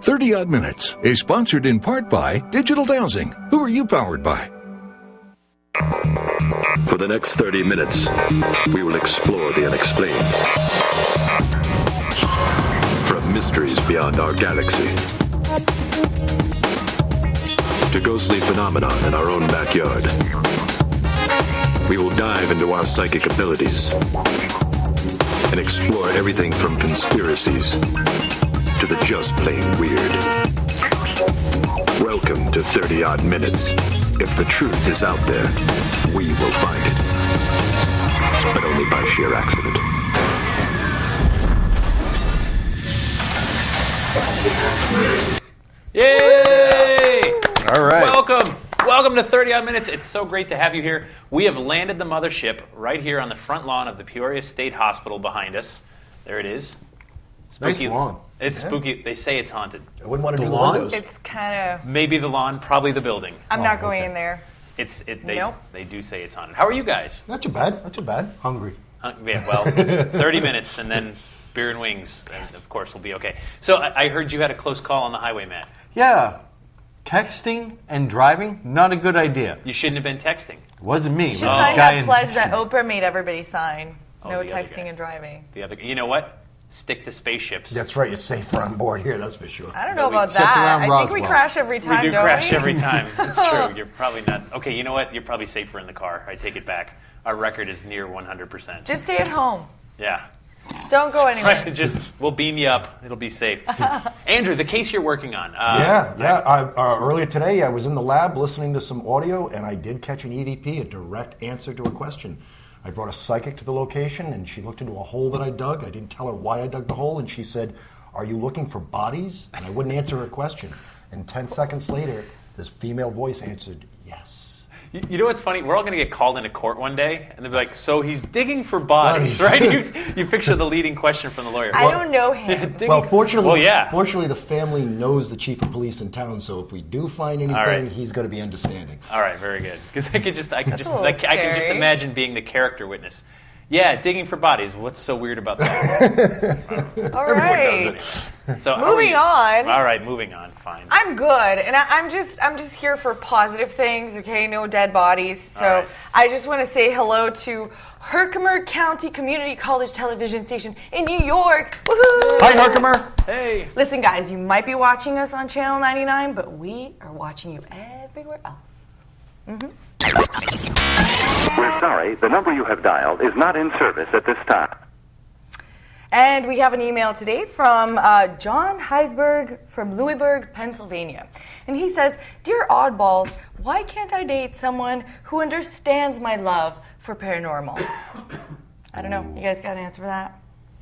30 Odd Minutes is sponsored in part by Digital Dowsing. Who are you powered by? For the next 30 minutes, we will explore the unexplained. From mysteries beyond our galaxy to ghostly phenomena in our own backyard. We will dive into our psychic abilities and explore everything from conspiracies to the just plain weird. Welcome to 30 Odd Minutes. If the truth is out there, we will find it. But only by sheer accident. Yay! All right. Welcome to 30 Odd Minutes. It's so great to have you here. We have landed the mothership right here on the front lawn of the Peoria State Hospital behind us. There it is. Spooky. Nice lawn. It's spooky. They say it's haunted. I wouldn't want to do the lawn? windows. It's kind of... Maybe the lawn, probably the building. I'm not going in there. Nope. They do say it's haunted. How are you guys? Not too bad. Not too bad. Hungry. Yeah, well, 30 minutes and then beer and wings, and of course we'll be okay. So I heard you had a close call on the highway, Matt. Yeah. Texting and driving, not a good idea. You shouldn't have been texting. It wasn't me. You It should was sign the guy that in- pledge that Oprah made everybody sign. Oh, No the other texting guy. and driving. You know what? Stick to spaceships. That's right. You're safer on board here. That's for sure. I don't know we- about Except that. around I think we Roswell. crash every time, We do don't crash we? every time. It's true. You're probably not. Okay, you know what? You're probably safer in the car. I take it back. Our record is near 100%. Just stay at home. Yeah. Don't go anywhere. Just we'll beam you up. It'll be safe. Andrew, the case you're working on. Earlier today, I was in the lab listening to some audio, and I did catch an EVP, a direct answer to a question. I brought a psychic to the location, and she looked into a hole that I dug. I didn't tell her why I dug the hole, and she said, "Are you looking for bodies?" And I wouldn't answer her question. And 10 seconds later, this female voice answered, "Yes." You know what's funny? We're all going to get called into court one day, and they'll be like, "So he's digging for bodies, right?" You picture the leading question from the lawyer. I don't know him. Well, fortunately, yeah. fortunately, the family knows the chief of police in town, so if we do find anything, right. he's going to be understanding. All right, very good. Because I could just a little scary. imagine being the character witness. Yeah, digging for bodies. What's so weird about that? All Everyone right. knows anyway. So Moving on. All right, moving on. Fine. I'm good, and I'm just here for positive things. Okay, no dead bodies. So All right. I just want to say hello to Herkimer County Community College television station in New York. Woohoo! Hi, Herkimer. Hey. Listen, guys, you might be watching us on Channel 99, but we are watching you everywhere else. We're sorry, the number you have dialed is not in service at this time. And we have an email today from John Heisberg from Louisburg, Pennsylvania. And he says, "Dear Oddballs, why can't I date someone who understands my love for paranormal?" I don't know. You guys got an answer for that?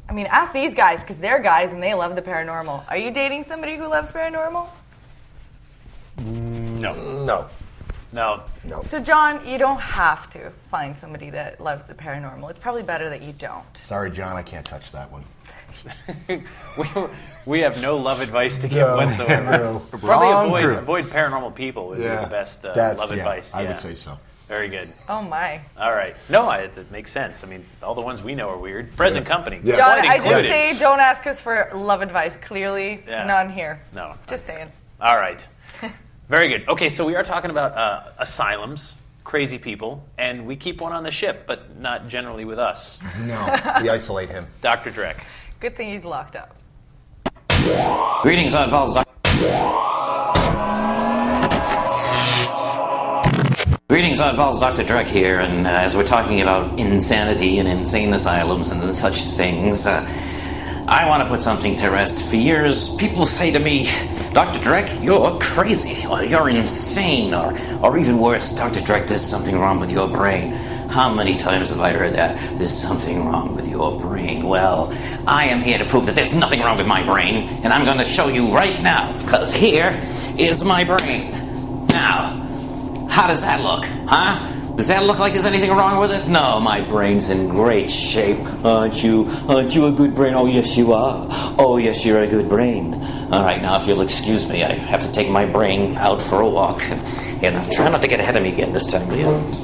I mean, ask these guys, because they're guys and they love the paranormal. Are you dating somebody who loves paranormal? No. No. So, John, you don't have to find somebody that loves the paranormal. It's probably better that you don't. Sorry, John, I can't touch that one. We have no love advice to give No, whatsoever. no. Probably Wrong group. avoid paranormal people would be the best love advice. I Yeah. would say so. Very good. Oh, my. All right. No, it makes sense. I mean, all the ones we know are weird. Present company. Yeah. John, quite I did included. say don't ask us for love advice. Clearly, Yeah. none here. No. Just saying. All right. Very good. Okay, so we are talking about asylums, crazy people, and we keep one on the ship, but not generally with us. No, we isolate him. Dr. Dreck. Good thing he's locked up. Greetings, oddballs. Greetings, oddballs. Dr. Dreck here, and as we're talking about insanity and insane asylums and such things, I want to put something to rest. For years, people say to me, "Dr. Dreck, you're crazy, or you're insane, or even worse, Dr. Dreck, there's something wrong with your brain." How many times have I heard that? There's something wrong with your brain. Well, I am here to prove that there's nothing wrong with my brain, and I'm going to show you right now, because here is my brain. Now, how does that look, huh? Does that look like there's anything wrong with it? No, my brain's in great shape. Aren't you? Aren't you a good brain? Oh, yes, you are. Oh, yes, you're a good brain. All right, now, if you'll excuse me, I have to take my brain out for a walk. And try not to get ahead of me again this time, will you?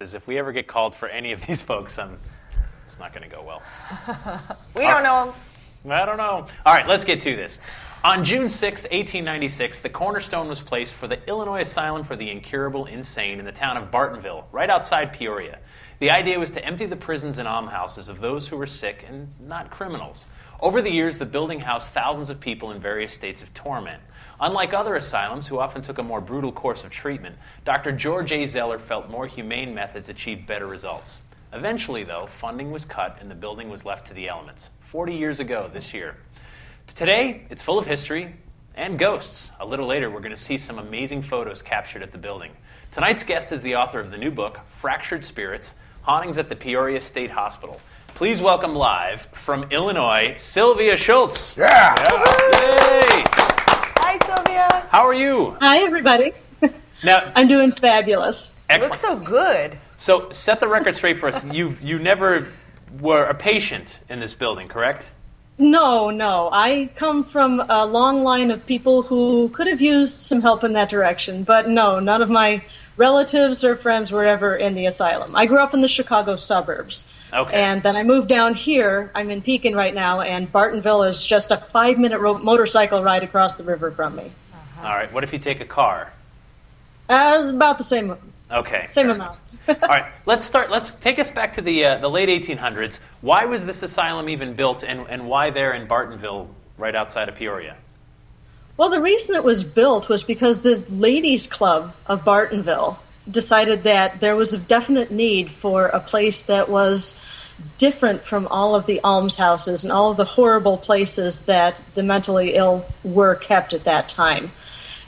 If we ever get called for any of these folks, it's not going to go well. We don't know him. I don't know. All right, let's get to this. On June 6th, 1896, the cornerstone was placed for the Illinois Asylum for the Incurable Insane in the town of Bartonville, right outside Peoria. The idea was to empty the prisons and almshouses of those who were sick and not criminals. Over the years, the building housed thousands of people in various states of torment. Unlike other asylums, who often took a more brutal course of treatment, Dr. George A. Zeller felt more humane methods achieved better results. Eventually, though, funding was cut and the building was left to the elements. 40 years ago this year. Today, it's full of history and ghosts. A little later, we're going to see some amazing photos captured at the building. Tonight's guest is the author of the new book, Fractured Spirits, Hauntings at the Peoria State Hospital. Please welcome live from Illinois, Sylvia Shults. Yeah! Yay! Hi, Sylvia. How are you? Hi, everybody. Now, I'm doing fabulous. You look so good. So, set the record straight for us. You never were a patient in this building, correct? No. I come from a long line of people who could have used some help in that direction, but no, none of my relatives or friends were ever in the asylum. I grew up in the Chicago suburbs. Okay. And then I moved down here. I'm in Pekin right now, and Bartonville is just a 5-minute motorcycle ride across the river from me. All right. What if you take a car? It's about the same. Okay. Same amount. All right. Let's start. Let's take us back to the late 1800s. Why was this asylum even built, and why there in Bartonville, right outside of Peoria? Well, the reason it was built was because the Ladies' Club of Bartonville decided that there was a definite need for a place that was different from all of the almshouses and all of the horrible places that the mentally ill were kept at that time.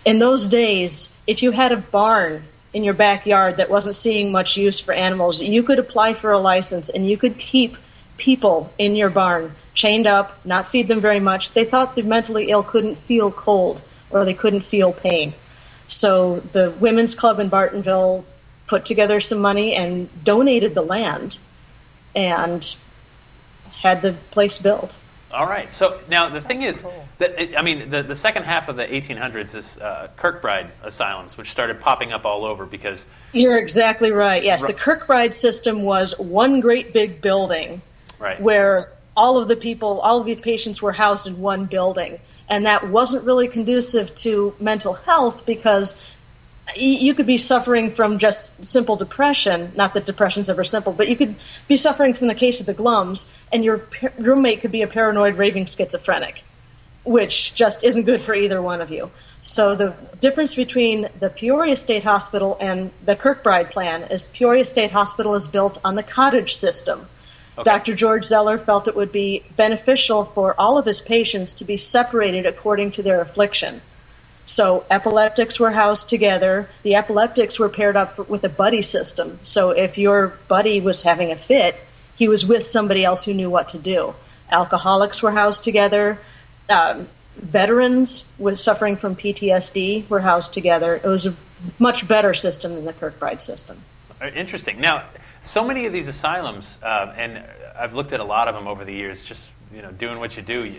In those days, if you had a barn in your backyard that wasn't seeing much use for animals, you could apply for a license and you could keep people in your barn chained up, not feed them very much. They thought the mentally ill couldn't feel cold or they couldn't feel pain. So the Women's Club in Bartonville put together some money and donated the land and had the place built. All right. So now the thing is, that the second half of the 1800s is Kirkbride asylums, which started popping up all over because... You're exactly right. Yes, the Kirkbride system was one great big building where all of the patients were housed in one building. And that wasn't really conducive to mental health because you could be suffering from just simple depression, not that depression's ever simple, but you could be suffering from the case of the glums, and your roommate could be a paranoid raving schizophrenic, which just isn't good for either one of you. So the difference between the Peoria State Hospital and the Kirkbride plan is Peoria State Hospital is built on the cottage system. Okay. Dr. George Zeller felt it would be beneficial for all of his patients to be separated according to their affliction. So epileptics were housed together. The epileptics were paired up with a buddy system. So if your buddy was having a fit, he was with somebody else who knew what to do. Alcoholics were housed together. Veterans with suffering from PTSD were housed together. It was a much better system than the Kirkbride system. Interesting. Now, so many of these asylums, and I've looked at a lot of them over the years, just doing what you do.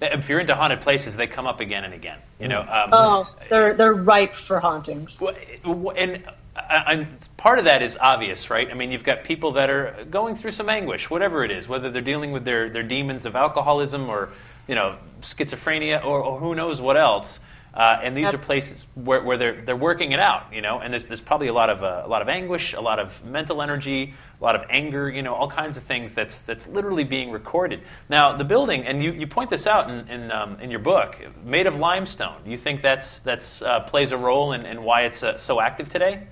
If you're into haunted places, they come up again and again. They're ripe for hauntings. And part of that is obvious, right? I mean, you've got people that are going through some anguish, whatever it is, whether they're dealing with their demons of alcoholism or schizophrenia or who knows what else. And these are places where they're working it out, and there's probably a lot of anguish, a lot of mental energy, a lot of anger, all kinds of things that's literally being recorded. Now the building, and you point this out in your book, made of limestone. Do you think that's plays a role in why it's so active today?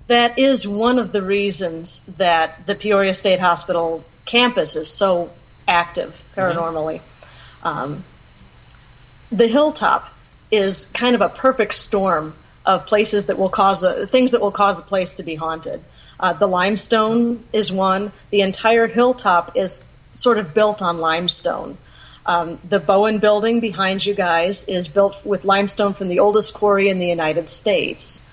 That is one of the reasons that the Peoria State Hospital campus is so active paranormally. Mm-hmm. The hilltop is kind of a perfect storm of places that will cause things that will cause a place to be haunted. The limestone is one. The entire hilltop is sort of built on limestone. The Bowen building behind you guys is built with limestone from the oldest quarry in the United States.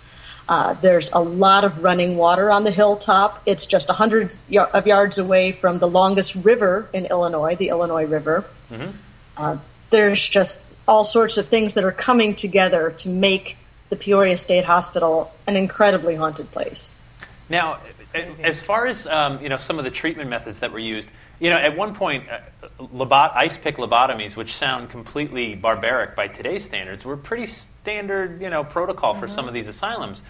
There's a lot of running water on the hilltop. It's just 100 of yards away from the longest river in Illinois, the Illinois River. Mm-hmm. There's just all sorts of things that are coming together to make the Peoria State Hospital an incredibly haunted place. Now, as far as some of the treatment methods that were used, at one point, ice pick lobotomies, which sound completely barbaric by today's standards, were pretty standard, protocol for some of these asylums.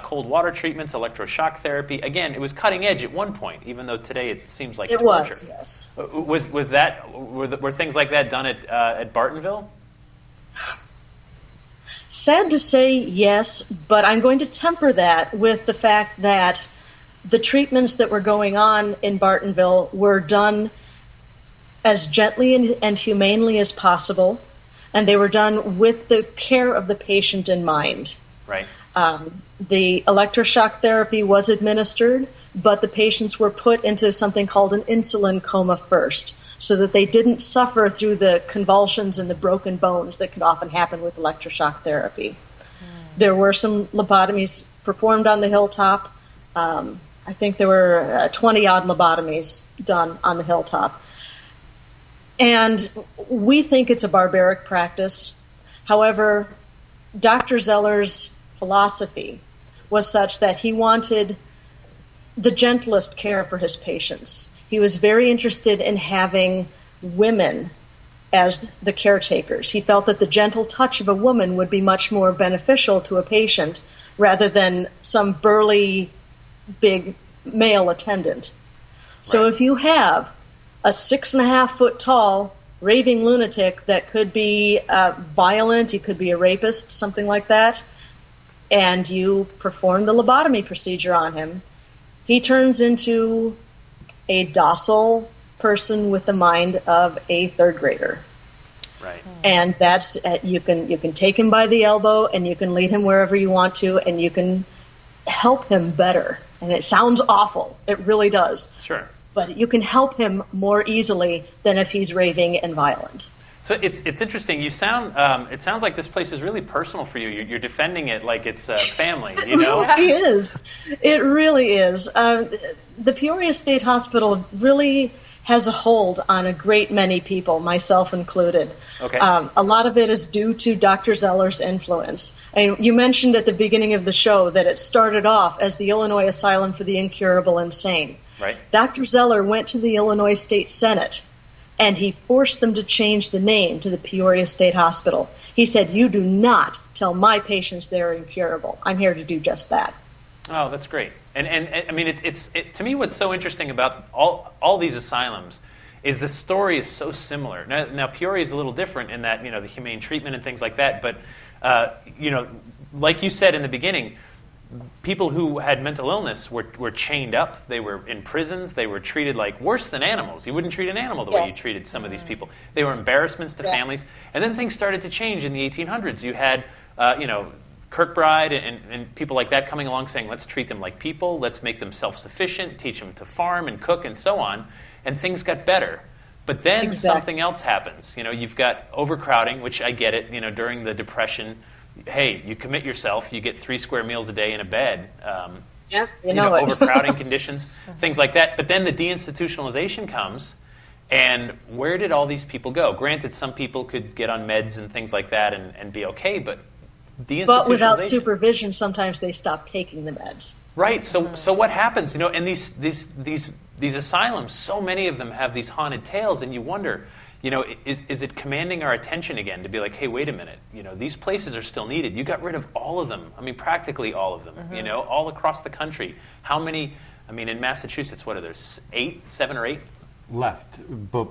Cold water treatments, electroshock therapy. Again, it was cutting edge at one point, even though today it seems like torture. Was, yes. Were things like that done at Bartonville? Sad to say, yes, but I'm going to temper that with the fact that the treatments that were going on in Bartonville were done as gently and humanely as possible, and they were done with the care of the patient in mind. Right. The electroshock therapy was administered, but the patients were put into something called an insulin coma first, so that they didn't suffer through the convulsions and the broken bones that could often happen with electroshock therapy. There were some lobotomies performed on the hilltop. I think there were 20-odd lobotomies done on the hilltop. And we think it's a barbaric practice. However, Dr. Zeller's philosophy was such that he wanted the gentlest care for his patients. He was very interested in having women as the caretakers. He felt that the gentle touch of a woman would be much more beneficial to a patient rather than some burly, big male attendant. So if you have a 6.5-foot tall raving lunatic that could be violent, he could be a rapist, something like that, and you perform the lobotomy procedure on him, he turns into a docile person with the mind of a third grader. Right. And that's you can take him by the elbow and you can lead him wherever you want to, and you can help him better. And it sounds awful. It really does. Sure. But you can help him more easily than if he's raving and violent. So it's interesting. You sound it sounds like this place is really personal for you. You're defending it like it's family. It really is. It really is. The Peoria State Hospital really has a hold on a great many people, myself included. Okay. A lot of it is due to Dr. Zeller's influence. You mentioned at the beginning of the show that it started off as the Illinois Asylum for the Incurable Insane. Right. Dr. Zeller went to the Illinois State Senate, and he forced them to change the name to the Peoria State Hospital. He said, "You do not tell my patients they're incurable. I'm here to do just that." Oh, that's great. And I mean, it's to me, what's so interesting about all these asylums is the story is so similar. Now Peoria is a little different in that, the humane treatment and things like that. But, like you said in the beginning, people who had mental illness were chained up. They were in prisons. They were treated like worse than animals. You wouldn't treat an animal the way you treated some of these people. They were embarrassments to families. And then things started to change in the 1800s. You had, Kirkbride and people like that coming along saying, let's treat them like people, let's make them self-sufficient, teach them to farm and cook and so on, and things got better. But then something else happens. You've got overcrowding, which I get it, during the Depression. Hey, you commit yourself, you get 3 square meals a day in a bed. Overcrowding conditions, things like that. But then the de-institutionalization comes, and where did all these people go? Granted, some people could get on meds and things like that and be okay, but without supervision, sometimes they stop taking the meds. Right. So what happens? And these asylums, so many of them have these haunted tales, and you wonder, is it commanding our attention again to be like, hey, wait a minute, these places are still needed. You got rid of all of them. I mean, practically all of them. All across the country. How many? I mean, in Massachusetts, what are there? 7 or 8 left, but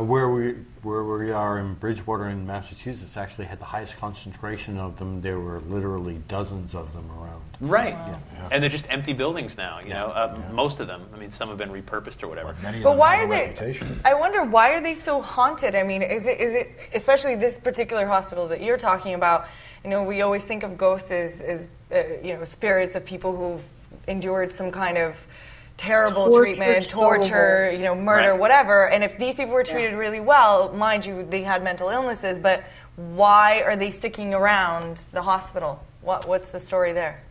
where we are in Bridgewater in Massachusetts actually had the highest concentration of them. There were literally dozens of them around. Right. Wow. Yeah. And they're just empty buildings now, most of them. I mean, some have been repurposed or whatever. But why are they, I wonder, why are they so haunted? I mean, is it especially this particular hospital that you're talking about, we always think of ghosts as spirits of people who've endured some kind of terrible treatment, torture, murder, whatever. And if these people were treated really well, mind you, they had mental illnesses, but why are they sticking around the hospital? What's the story there?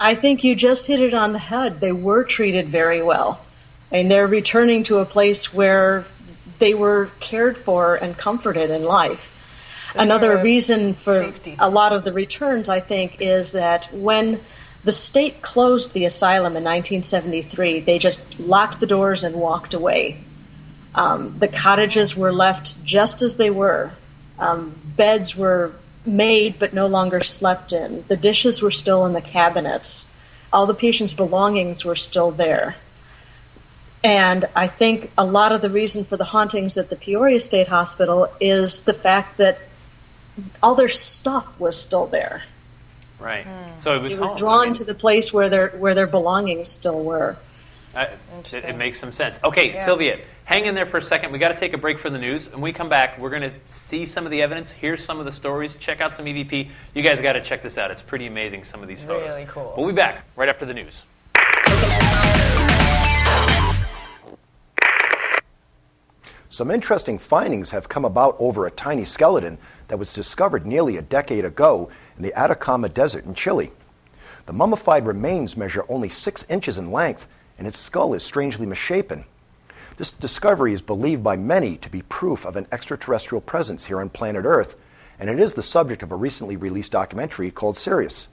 I think you just hit it on the head. They were treated very well. And they're returning to a place where they were cared for and comforted in life. Another reason for safety. A lot of the returns, I think, is that when the state closed the asylum in 1973, they just locked the doors and walked away. The cottages were left just as they were. Beds were made but no longer slept in. The dishes were still in the cabinets. All the patients' belongings were still there. And I think a lot of the reason for the hauntings at the Peoria State Hospital is the fact that all their stuff was still there. Right. So it was They were home. drawn to the place where their belongings still were. It makes some sense. Okay, Sylvia, hang in there for a second. We got to take a break for the news. And when we come back, we're going to see some of the evidence, hear some of the stories, check out some EVP. You guys got to check this out. It's pretty amazing, some of these photos. Really cool. We'll be back right after the news. Some interesting findings have come about over a tiny skeleton that was discovered nearly a decade ago in the Atacama Desert in Chile. The mummified remains measure only 6 inches in length, and its skull is strangely misshapen. This discovery is believed by many to be proof of an extraterrestrial presence here on planet Earth, and it is the subject of a recently released documentary called Sirius.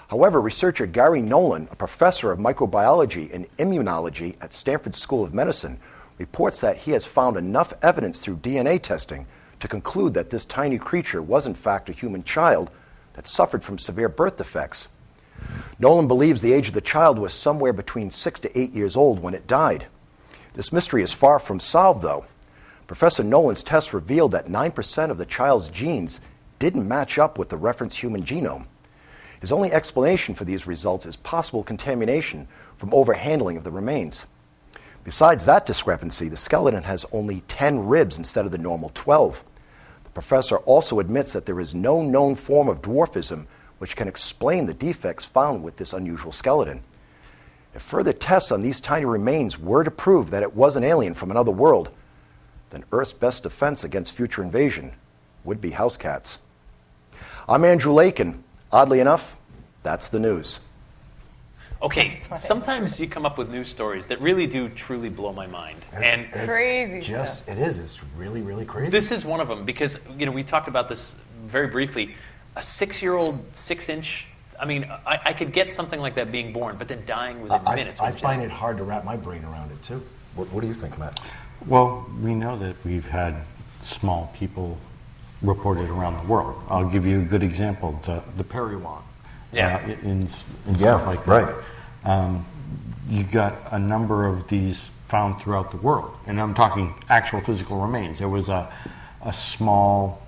However, researcher Gary Nolan, a professor of microbiology and immunology at Stanford School of Medicine, reports that he has found enough evidence through DNA testing to conclude that this tiny creature was in fact a human child that suffered from severe birth defects. Nolan believes the age of the child was somewhere between 6 to 8 years old when it died. This mystery is far from solved, though. Professor Nolan's tests revealed that 9% of the child's genes didn't match up with the reference human genome. His only explanation for these results is possible contamination from overhandling of the remains. Besides that discrepancy, the skeleton has only 10 ribs instead of the normal 12. The professor also admits that there is no known form of dwarfism which can explain the defects found with this unusual skeleton. If further tests on these tiny remains were to prove that it was an alien from another world, then Earth's best defense against future invasion would be house cats. I'm Andrew Lake, and oddly enough, that's the news. Okay, sometimes you come up with news stories that really do truly blow my mind. It's crazy stuff. It is. It's really, really crazy. This is one of them because, we talked about this very briefly. A 6-year-old, 6-inch, I could get something like that being born, but then dying within minutes. I find it hard to wrap my brain around it, too. What do you think, Matt? Well, we know that we've had small people reported around the world. I'll give you a good example, the Paranormal. In stuff like that. Right. You got a number of these found throughout the world, and I'm talking actual physical remains. There was a small,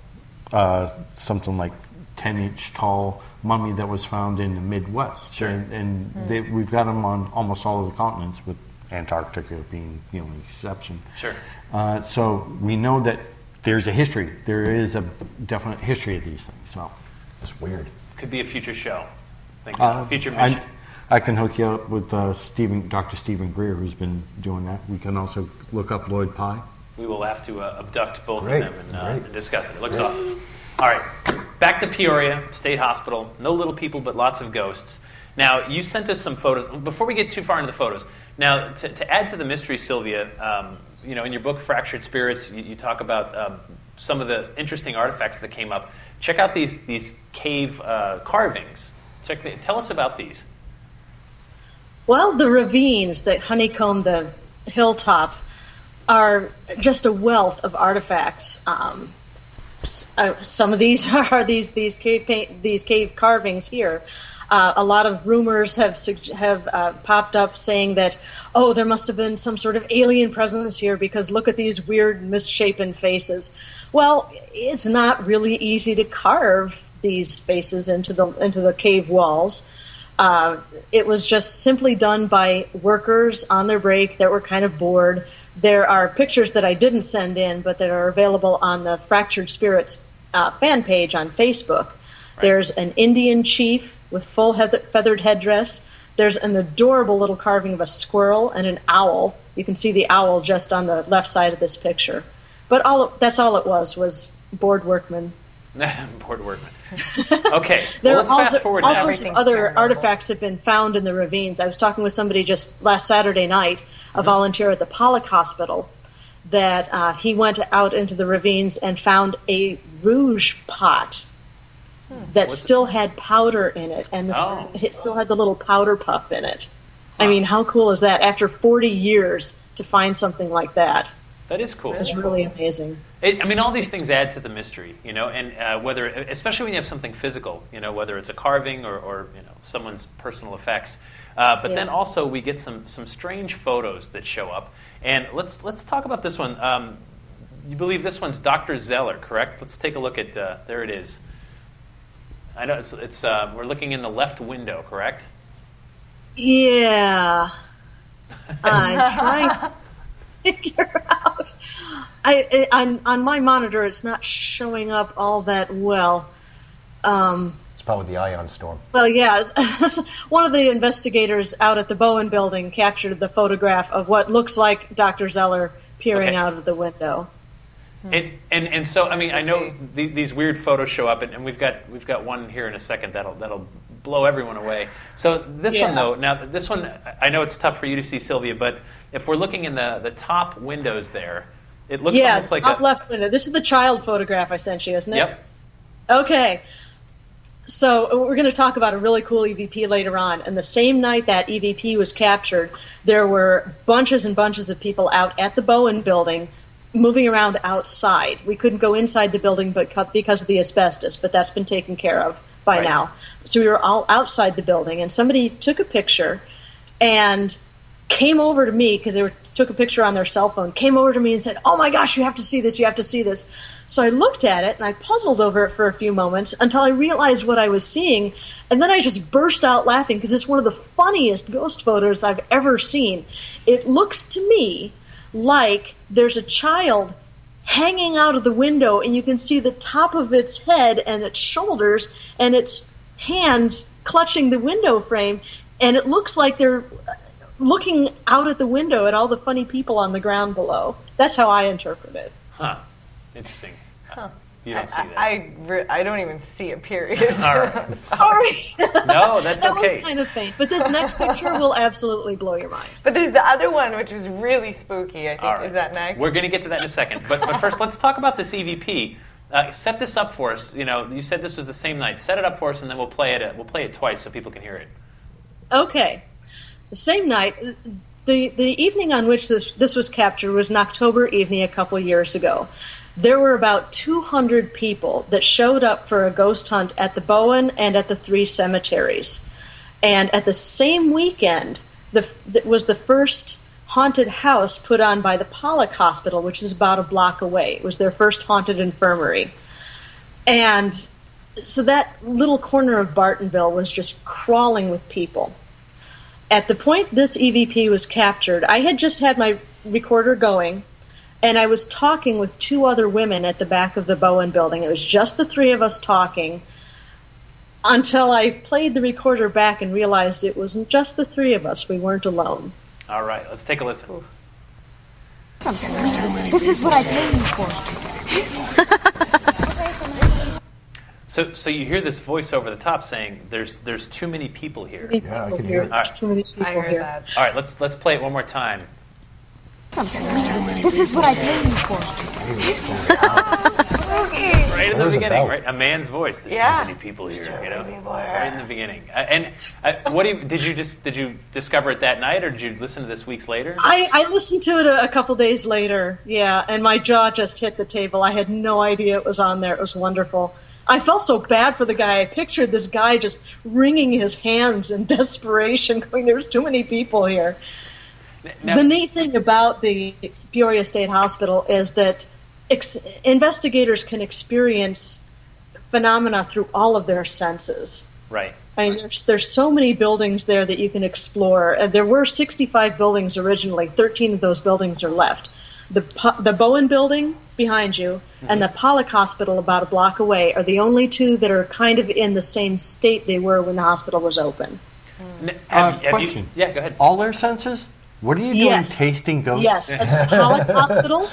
something like 10-inch tall mummy that was found in the Midwest, sure. and we've got them on almost all of the continents, with Antarctica being the only exception. Sure. So we know that there's a history. There is a definite history of these things. So it's weird. Could be a future show. Future mission. I can hook you up with Dr. Stephen Greer, who's been doing that. We can also look up Lloyd Pye. We will have to abduct both of them and discuss it. It looks awesome. All right, back to Peoria State Hospital. No little people, but lots of ghosts. Now, you sent us some photos. Before we get too far into the photos, now, to add to the mystery, Sylvia, in your book, Fractured Spirits, you talk about some of the interesting artifacts that came up. Check out these cave carvings. Tell us about these. Well, the ravines that honeycomb the hilltop are just a wealth of artifacts. Some of these are these cave carvings here. A lot of rumors have popped up saying that, there must have been some sort of alien presence here because look at these weird misshapen faces. Well, it's not really easy to carve these faces into the cave walls. It was just simply done by workers on their break that were kind of bored. There are pictures that I didn't send in, but that are available on the Fractured Spirits fan page on Facebook. Right. There's an Indian chief with full feathered headdress. There's an adorable little carving of a squirrel and an owl. You can see the owl just on the left side of this picture. But that's all it was bored workmen. Bored workmen. Okay, let's fast forward. All sorts of other artifacts have been found in the ravines. I was talking with somebody just last Saturday night, a volunteer at the Pollock Hospital, that he went out into the ravines and found a rouge pot that still had powder in it, and it still had the little powder puff in it. I mean, how cool is that? After 40 years to find something like that. That is cool. It's really amazing. I mean, all these things add to the mystery, and whether, especially when you have something physical, whether it's a carving or someone's personal effects. But then also we get some strange photos that show up, and let's talk about this one. You believe this one's Dr. Zeller, correct? Let's take a look at. There it is. I know it's we're looking in the left window, correct? Yeah. I'm trying to figure out. On my monitor, it's not showing up all that well. It's probably the ion storm. Well, yeah. One of the investigators out at the Bowen building captured the photograph of what looks like Dr. Zeller peering out of the window. And so, I mean, I know these weird photos show up, and we've got one here in a second that'll blow everyone away. So this one, though, now this one, I know it's tough for you to see, Sylvia, but if we're looking in the top windows there, it looks almost like top left window. This is the child photograph I sent you, isn't it? Yep. Okay. So we're going to talk about a really cool EVP later on. And the same night that EVP was captured, there were bunches and bunches of people out at the Bowen building moving around outside. We couldn't go inside the building because of the asbestos, but that's been taken care of by now. So we were all outside the building, and somebody took a picture and came over to me because took a picture on their cell phone, came over to me and said, "Oh my gosh, you have to see this, you have to see this." So I looked at it and I puzzled over it for a few moments until I realized what I was seeing, and then I just burst out laughing because it's one of the funniest ghost photos I've ever seen. It looks to me like there's a child hanging out of the window, and you can see the top of its head and its shoulders and its hands clutching the window frame, and it looks like they're looking out at the window at all the funny people on the ground below. That's how I interpret it. Huh. Interesting. Huh. You don't see that. I don't even see a period. All right. Sorry. No, that's that okay. That was kind of faint. But this next picture will absolutely blow your mind. But there's the other one, which is really spooky, I think. Right. Is that next? We're going to get to that in a second. But first, let's talk about this EVP. Set this up for us. You said this was the same night. Set it up for us, and then we'll play it. We'll play it twice so people can hear it. Okay. The same night, the evening on which this was captured was an October evening a couple years ago. There were about 200 people that showed up for a ghost hunt at the Bowen and at the 3 cemeteries. And at the same weekend, was the first haunted house put on by the Pollock Hospital, which is about a block away. It was their first haunted infirmary. And so that little corner of Bartonville was just crawling with people. At the point this EVP was captured, I had just had my recorder going, and I was talking with 2 other women at the back of the Bowen building. It was just the 3 of us talking until I played the recorder back and realized it wasn't just the 3 of us. We weren't alone. All right, let's take a listen. This is what I paid you for. So you hear this voice over the top saying, "There's too many people here." Yeah, I can hear it. There's too many people I heard here. that. All right, let's play it one more time. This is what I paid you for. Right in the What is it beginning, about? right? A man's voice. There's Yeah. too many people here, right in the beginning. Did you discover it that night, or did you listen to this weeks later? I listened to it a couple days later, yeah, and my jaw just hit the table. I had no idea it was on there. It was wonderful. I felt so bad for the guy. I pictured this guy just wringing his hands in desperation, going, "There's too many people here." Now, The neat thing about the Peoria State Hospital is that investigators can experience phenomena through all of their senses. right. I mean, there's so many buildings there that you can explore. There were 65 buildings originally. 13 of those buildings are left. The Bowen building behind you and the Pollock Hospital about a block away are the only 2 that are kind of in the same state they were when the hospital was open. Question. Yeah, go ahead. All their senses? What are you doing Yes. tasting ghosts? Yes, at the Pollock Hospital,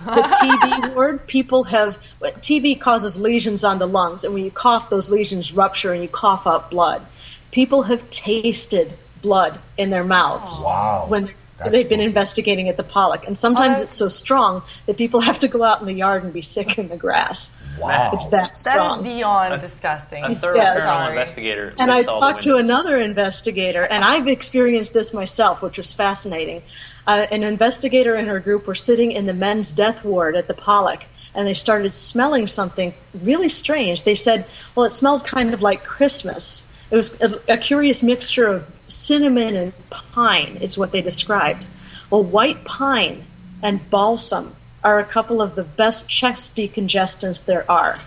the TB ward, TB causes lesions on the lungs, and when you cough, those lesions rupture and you cough out blood. People have tasted blood in their mouths Wow. when they've been investigating at the Pollock. And sometimes it's so strong that people have to go out in the yard and be sick in the grass. Wow. It's that strong. That is beyond disgusting. A thorough paranormal investigator. And I talked to another investigator, and I've experienced this myself, which was fascinating. An investigator and her group were sitting in the men's death ward at the Pollock, and they started smelling something really strange. They said, well, it smelled kind of like Christmas. It was a curious mixture of cinnamon and pine, is what they described. Well, white pine and balsam are a couple of the best chest decongestants there are.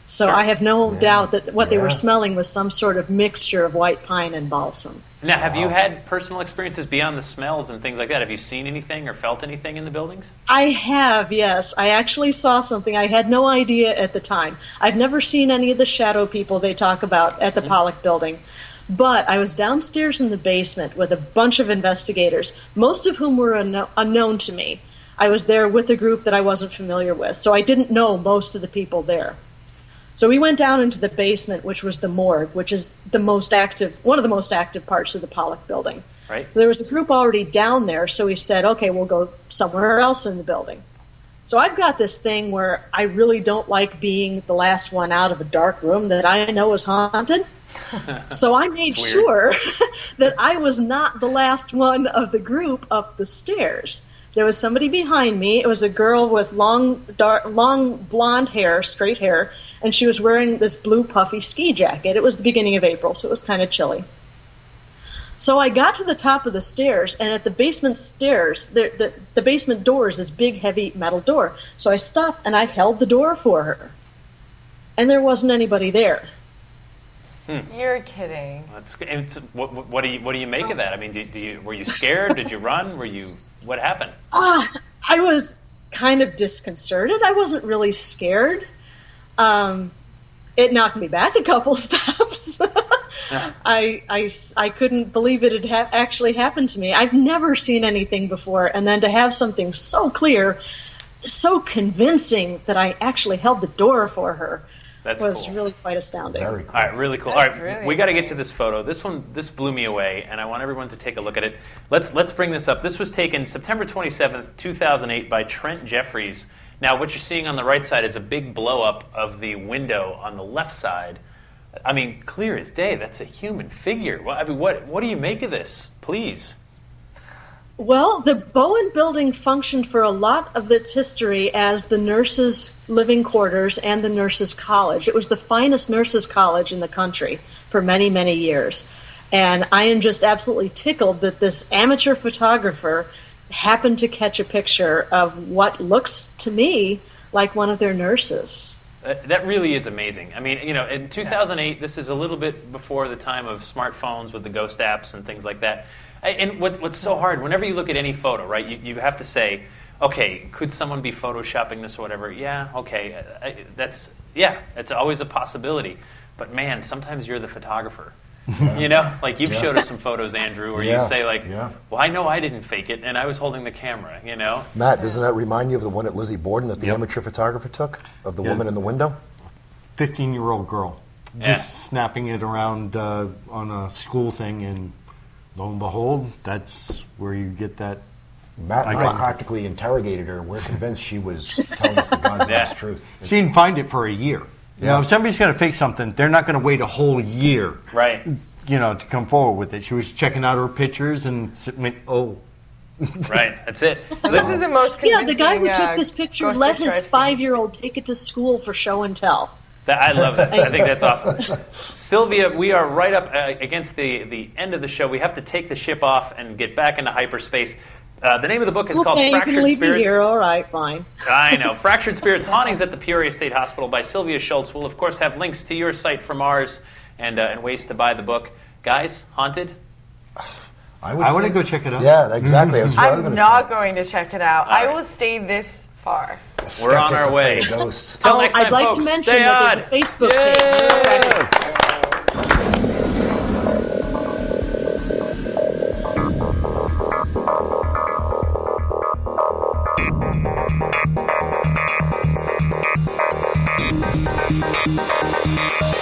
So I have no doubt that what they were smelling was some sort of mixture of white pine and balsam. Now, have you had personal experiences beyond the smells and things like that? Have you seen anything or felt anything in the buildings? I have, yes. I actually saw something. I had no idea at the time. I've never seen any of the shadow people they talk about at the Pollock building. But I was downstairs in the basement with a bunch of investigators, most of whom were unknown to me. I was there with a group that I wasn't familiar with, so I didn't know most of the people there. So we went down into the basement, which was the morgue, which is one of the most active parts of the Pollock building. Right. There was a group already down there, so we said, okay, we'll go somewhere else in the building. So I've got this thing where I really don't like being the last one out of a dark room that I know is haunted. So I made sure that I was not the last one of the group up the stairs. There was somebody behind me. It was a girl with long blonde hair, straight hair, and she was wearing this blue puffy ski jacket. It was the beginning of April, so it was kind of chilly. So I got to the top of the stairs, and at the basement stairs, the basement door is this big, heavy metal door. So I stopped, and I held the door for her. And there wasn't anybody there. You're kidding. What do you make of that? I mean, were you scared? Did you run? What happened? I was kind of disconcerted. I wasn't really scared. It knocked me back a couple steps. I couldn't believe it had actually happened to me. I've never seen anything before, and then to have something so clear, so convincing that I actually held the door for her was cool. Really quite astounding. Very cool. All right, really cool. That's all right, really we got to get to this photo. This blew me away, and I want everyone to take a look at it. Let's bring this up. This was taken September 27th, 2008 by Trent Jeffries. Now, what you're seeing on the right side is a big blow-up of the window on the left side. I mean, clear as day, that's a human figure. Well, I mean, what do you make of this? Please. Well, the Bowen building functioned for a lot of its history as the nurses' living quarters and the nurses' college. It was the finest nurses' college in the country for many, many years. And I am just absolutely tickled that this amateur photographer happened to catch a picture of what looks to me like one of their nurses. That really is amazing. I mean, in 2008, this is a little bit before the time of smartphones with the ghost apps and things like that. And what's so hard, whenever you look at any photo, right, you have to say, okay, could someone be photoshopping this or whatever? Yeah, okay, that's always a possibility. But man, sometimes you're the photographer. Like you've showed us some photos, Andrew, where you say well, I know I didn't fake it, and I was holding the camera, Matt, doesn't that remind you of the one at Lizzie Borden that the amateur photographer took of the woman in the window? 15-year-old girl, just snapping it around on a school thing, and lo and behold, that's where you get that. Matt and I practically interrogated her. We're convinced she was telling us the God's honest truth. She didn't find it for a year. If somebody's going to fake something, they're not going to wait a whole year, right? To come forward with it. She was checking out her pictures and went, right, that's it. This is the most convincing. The guy who took this picture let his 5-year-old take it to school for show and tell. I love it. I think that's awesome. Sylvia, we are right up against the end of the show. We have to take the ship off and get back into hyperspace. The name of the book is called Fractured you can leave Spirits. Me here. All right, fine. I know. Fractured Spirits, Hauntings at the Peoria State Hospital by Sylvia Shults. We'll, of course, have links to your site from ours and ways to buy the book. Guys, haunted? I want to go check it out. Yeah, exactly. I'm not going to check it out. I will stay this far. We're on our way. Till next time, I'd like to mention that there's a Facebook page. Yeah.